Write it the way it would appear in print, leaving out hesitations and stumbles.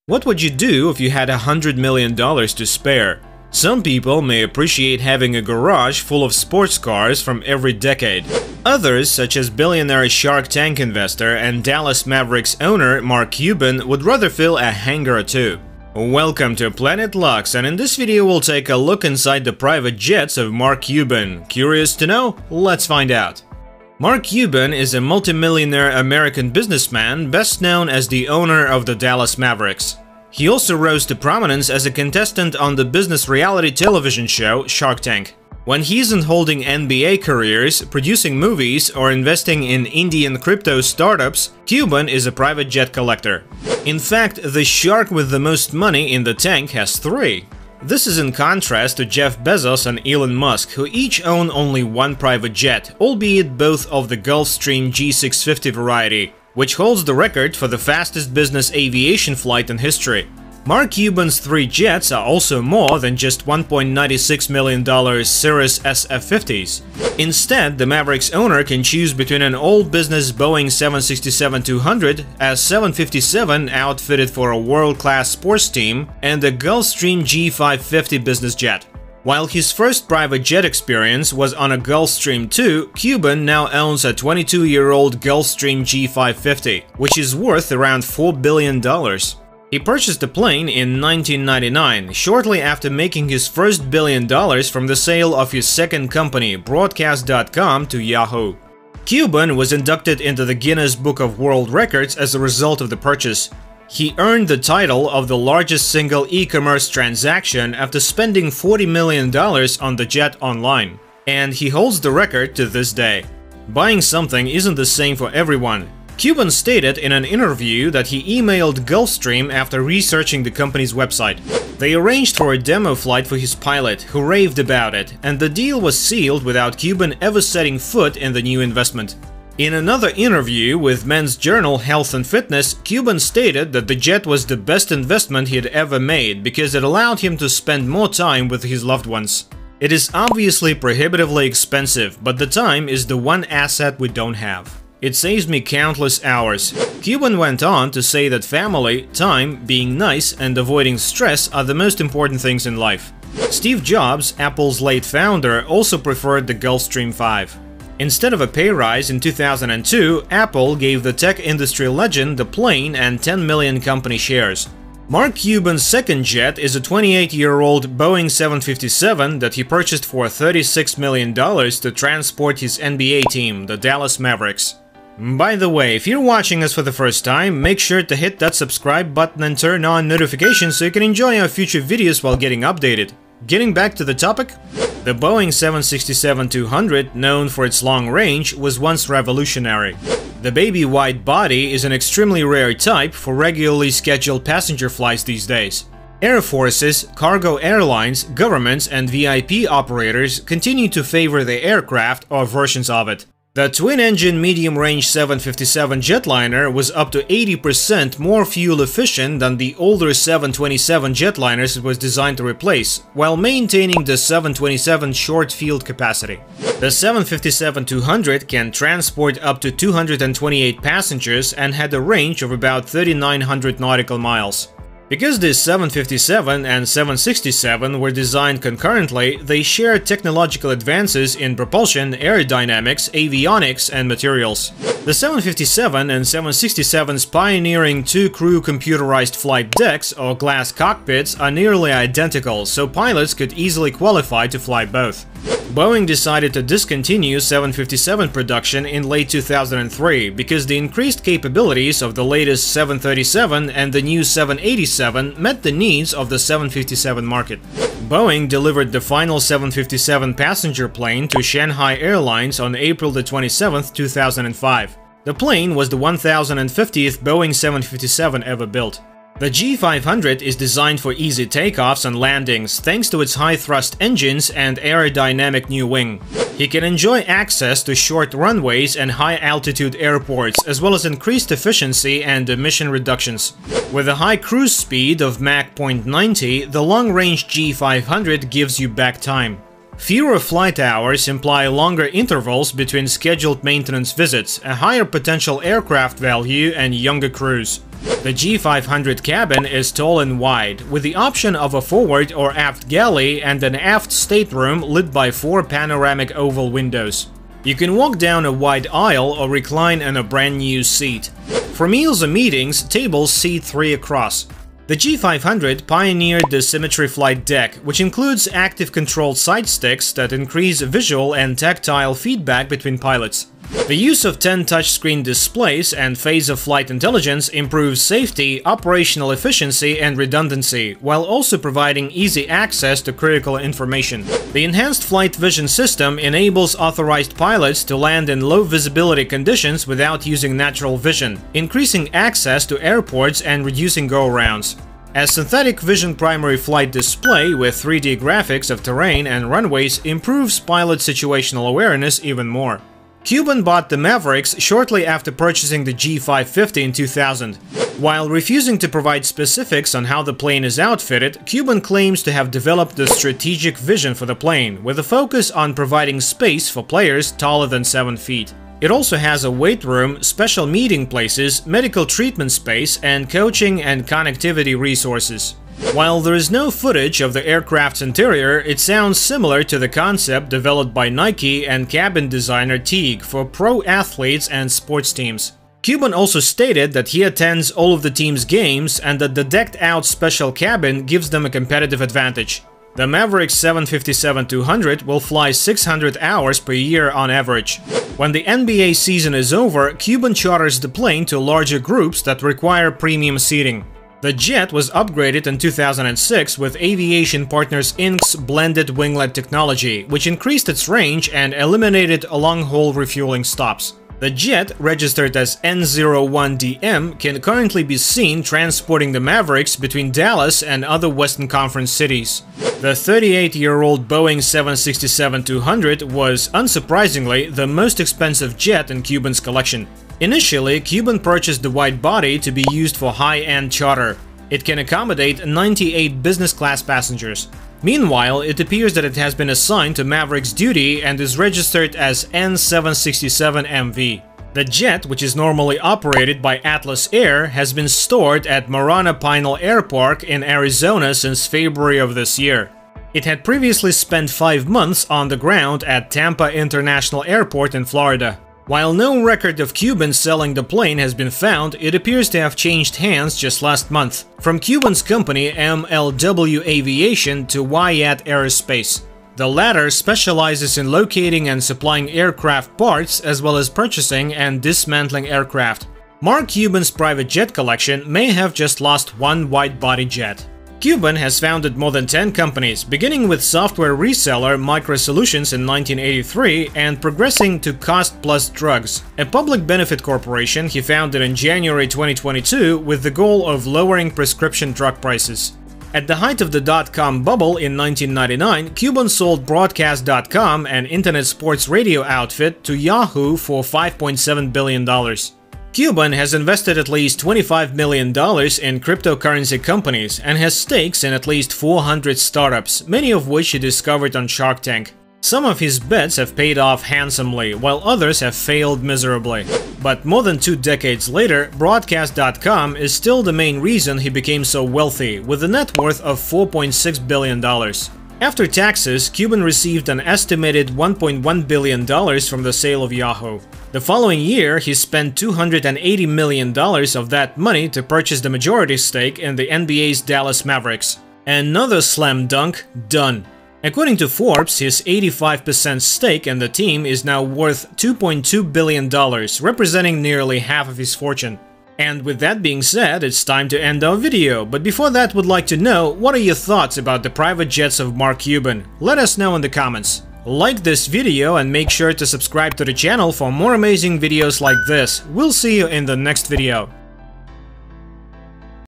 What would you do if you had $100 million to spare? Some people may appreciate having a garage full of sports cars from every decade. Others, such as billionaire Shark Tank investor and Dallas Mavericks owner Mark Cuban, would rather fill a hangar or two. Welcome to Planet Lux, and in this video we'll take a look inside the private jets of Mark Cuban. Curious to know? Let's find out. Mark Cuban is a multimillionaire American businessman, best known as the owner of the Dallas Mavericks. He also rose to prominence as a contestant on the business reality television show Shark Tank. When he isn't holding NBA careers, producing movies, or investing in Indian crypto startups, Cuban is a private jet collector. In fact, the shark with the most money in the tank has 3. This is in contrast to Jeff Bezos and Elon Musk, who each own only one private jet, albeit both of the Gulfstream G650 variety, which holds the record for the fastest business aviation flight in history. Mark Cuban's 3 jets are also more than just $1.96 million Cirrus SF-50s. Instead, the Mavericks owner can choose between an all-business Boeing 767-200, a 757 outfitted for a world-class sports team, and a Gulfstream G550 business jet. While his first private jet experience was on a Gulfstream II, Cuban now owns a 22-year-old Gulfstream G550, which is worth around $4 billion. He purchased the plane in 1999, shortly after making his first $1 billion from the sale of his second company, Broadcast.com, to Yahoo. Cuban was inducted into the Guinness Book of World Records as a result of the purchase. He earned the title of the largest single e-commerce transaction after spending $40 million on the jet online, and he holds the record to this day. Buying something isn't the same for everyone. Cuban stated in an interview that he emailed Gulfstream after researching the company's website. They arranged for a demo flight for his pilot, who raved about it, and the deal was sealed without Cuban ever setting foot in the new investment. In another interview with Men's Journal Health and Fitness, Cuban stated that the jet was the best investment he had ever made because it allowed him to spend more time with his loved ones. It is obviously prohibitively expensive, but the time is the one asset we don't have. It saves me countless hours. Cuban went on to say that family, time, being nice, and avoiding stress are the most important things in life. Steve Jobs, Apple's late founder, also preferred the Gulfstream 5. Instead of a pay rise in 2002, Apple gave the tech industry legend the plane and 10 million company shares. Mark Cuban's second jet is a 28-year-old Boeing 757 that he purchased for $36 million to transport his NBA team, the Dallas Mavericks. By the way, if you're watching us for the first time, make sure to hit that subscribe button and turn on notifications so you can enjoy our future videos while getting updated. Getting back to the topic, the Boeing 767-200, known for its long range, was once revolutionary. The baby white body is an extremely rare type for regularly scheduled passenger flights these days. Air forces, cargo airlines, governments, and VIP operators continue to favor the aircraft or versions of it. The twin-engine medium-range 757 jetliner was up to 80% more fuel efficient than the older 727 jetliners it was designed to replace, while maintaining the 727 short field capacity. The 757-200 can transport up to 228 passengers and had a range of about 3,900 nautical miles. Because the 757 and 767 were designed concurrently, they shared technological advances in propulsion, aerodynamics, avionics, and materials. The 757 and 767's pioneering 2-crew computerized flight decks, or glass cockpits, are nearly identical, so pilots could easily qualify to fly both. Boeing decided to discontinue 757 production in late 2003 because the increased capabilities of the latest 737 and the new 787 met the needs of the 757 market. Boeing delivered the final 757 passenger plane to Shanghai Airlines on April 27, 2005. The plane was the 1050th Boeing 757 ever built. The G500 is designed for easy takeoffs and landings thanks to its high-thrust engines and aerodynamic new wing. He can enjoy access to short runways and high-altitude airports, as well as increased efficiency and emission reductions. With a high cruise speed of Mach 0.90, the long-range G500 gives you back time. Fewer flight hours imply longer intervals between scheduled maintenance visits, a higher potential aircraft value, and younger crews. The G500 cabin is tall and wide, with the option of a forward or aft galley and an aft stateroom lit by 4 panoramic oval windows. You can walk down a wide aisle or recline in a brand new seat. For meals or meetings, tables seat 3 across. The G500 pioneered the Symmetry flight deck, which includes active controlled side sticks that increase visual and tactile feedback between pilots. The use of 10 touchscreen displays and phase-of-flight intelligence improves safety, operational efficiency, and redundancy, while also providing easy access to critical information. The enhanced flight vision system enables authorized pilots to land in low-visibility conditions without using natural vision, increasing access to airports and reducing go-arounds. A synthetic vision primary flight display with 3D graphics of terrain and runways improves pilot situational awareness even more. Cuban bought the Mavericks shortly after purchasing the G550 in 2000. While refusing to provide specifics on how the plane is outfitted, Cuban claims to have developed the strategic vision for the plane, with a focus on providing space for players taller than 7 feet. It also has a weight room, special meeting places, medical treatment space, and coaching and connectivity resources. While there is no footage of the aircraft's interior, it sounds similar to the concept developed by Nike and cabin designer Teague for pro athletes and sports teams. Cuban also stated that he attends all of the team's games and that the decked-out special cabin gives them a competitive advantage. The Mavericks 757-200 will fly 600 hours per year on average. When the NBA season is over, Cuban charters the plane to larger groups that require premium seating. The jet was upgraded in 2006 with Aviation Partners Inc.'s blended winglet technology, which increased its range and eliminated long-haul refueling stops. The jet, registered as N01DM, can currently be seen transporting the Mavericks between Dallas and other Western Conference cities. The 38-year-old Boeing 767-200 was, unsurprisingly, the most expensive jet in Cuban's collection. Initially, Cuban purchased the wide body to be used for high-end charter. It can accommodate 98 business-class passengers. Meanwhile, it appears that it has been assigned to Mavericks duty and is registered as N767MV. The jet, which is normally operated by Atlas Air, has been stored at Marana Pinal Air Park in Arizona since February of this year. It had previously spent 5 months on the ground at Tampa International Airport in Florida. While no record of Cuban selling the plane has been found, it appears to have changed hands just last month, from Cuban's company MLW Aviation to Wyatt Aerospace. The latter specializes in locating and supplying aircraft parts as well as purchasing and dismantling aircraft. Mark Cuban's private jet collection may have just lost one wide-body jet. Cuban has founded more than 10 companies, beginning with software reseller MicroSolutions in 1983 and progressing to Cost Plus Drugs, a public benefit corporation he founded in January 2022 with the goal of lowering prescription drug prices. At the height of the dot-com bubble in 1999, Cuban sold Broadcast.com, an internet sports radio outfit, to Yahoo for $5.7 billion. Cuban has invested at least $25 million in cryptocurrency companies and has stakes in at least 400 startups, many of which he discovered on Shark Tank. Some of his bets have paid off handsomely, while others have failed miserably. But more than 2 decades later, Broadcast.com is still the main reason he became so wealthy, with a net worth of $4.6 billion. After taxes, Cuban received an estimated $1.1 billion from the sale of Yahoo. The following year, he spent $280 million of that money to purchase the majority stake in the NBA's Dallas Mavericks. Another slam dunk done. According to Forbes, his 85% stake in the team is now worth $2.2 billion, representing nearly half of his fortune. And with that being said, it's time to end our video, but before that, would like to know, what are your thoughts about the private jets of Mark Cuban? Let us know in the comments. Like this video and make sure to subscribe to the channel for more amazing videos like this. We'll see you in the next video.